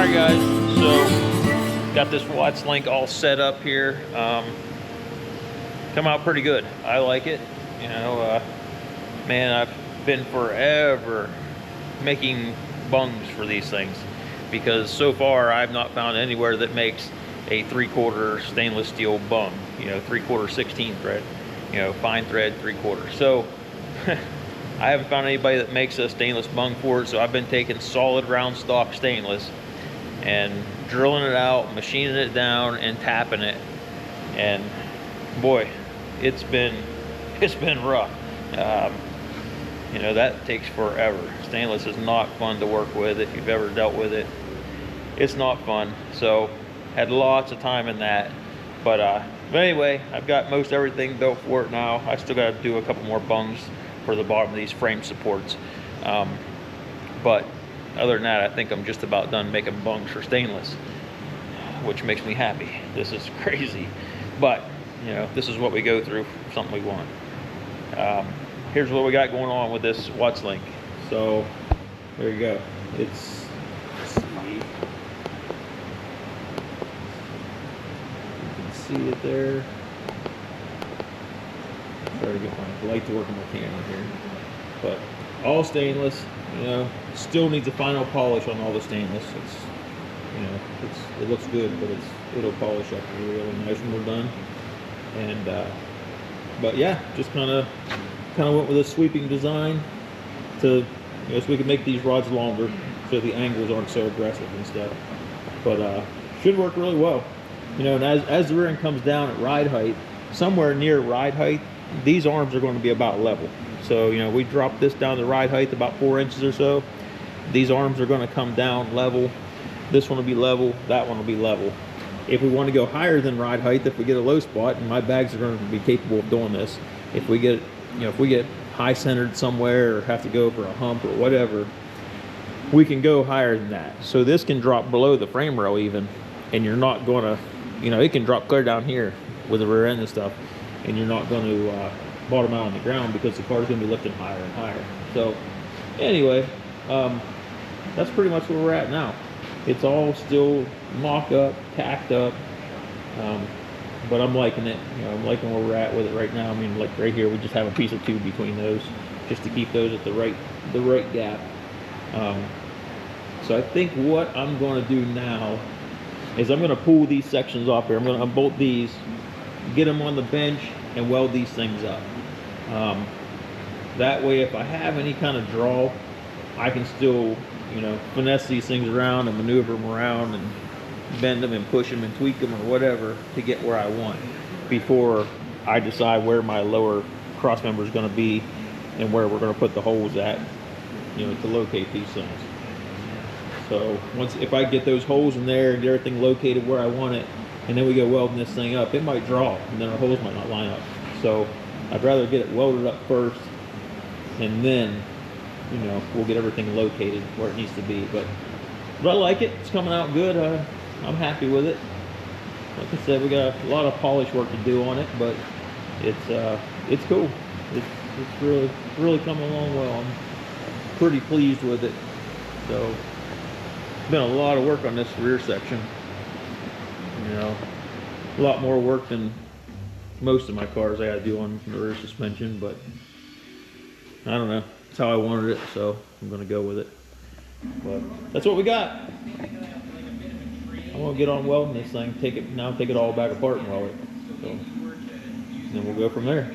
Alright guys, so got this Watts link all set up here. Come out pretty good. I like it. You know, man, I've been forever making bungs for these things because so far I've not found anywhere that makes a 3/4 stainless steel bung, you know, 3/4 16 thread, you know, fine thread 3/4. So I haven't found anybody that makes a stainless bung for it, so I've been taking solid round stock stainless and drilling it out, machining it down, and tapping it. And boy, it's been rough. You know, that takes forever. Stainless is not fun to work with. If you've ever dealt with it, it's not fun. So had lots of time in that, but anyway, I've got most everything built for it now. I still got to do a couple more bungs for the bottom of these frame supports, but other than that, I think I'm just about done making bungs for stainless, which makes me happy. This is crazy, but you know, this is what we go through for something we want. Here's what we got going on with this Watts link. So there you go. It's, let's see. You can see it there. Try to get my light to work on my camera here, but all stainless. You know, still needs a final polish on all the stainless. It's, you know, it looks good, but it'll polish up really nice when we're done. And but yeah, just kind of went with a sweeping design to, you know, so we can make these rods longer, so the angles aren't so aggressive and stuff. But should work really well. You know, and as the rear end comes down at ride height, somewhere near ride height, these arms are going to be about level. So, you know, we drop this down to ride height about 4 inches or so. These arms are going to come down level. This one will be level, that one will be level. If we want to go higher than ride height, if we get a low spot, and my bags are going to be capable of doing this, if we get, you know, if we get high centered somewhere or have to go for a hump or whatever, we can go higher than that. So this can drop below the frame rail even, and you're not going to, you know, it can drop clear down here with the rear end and stuff, and you're not going to bottom out on the ground because the car's going to be lifting higher and higher. So anyway, that's pretty much where we're at now. It's all still mock up, tacked up, but I'm liking it. You know, I'm liking where we're at with it right now. I mean, like right here, we just have a piece of tube between those, just to keep those at the right gap. So I think what I'm going to do now is I'm going to pull these sections off here. I'm going to unbolt these, get them on the bench, and weld these things up. That way, if I have any kind of draw, I can still, you know, finesse these things around and maneuver them around and bend them and push them and tweak them or whatever to get where I want before I decide where my lower cross member is going to be and where we're going to put the holes at, you know, to locate these things. So if I get those holes in there and get everything located where I want it, and then we go welding this thing up, it might draw and then our holes might not line up. So I'd rather get it welded up first, and then, you know, we'll get everything located where it needs to be. But I like it. It's coming out good. I'm happy with it. Like I said, we got a lot of polish work to do on it, but it's cool. It's really coming along well. I'm pretty pleased with it. So it's been a lot of work on this rear section. You know, a lot more work than most of my cars I got to do on the rear suspension, but I don't know. That's how I wanted it, so I'm going to go with it. But that's what we got. I'm going to get on welding this thing, take it all back apart and weld it. So then we'll go from there.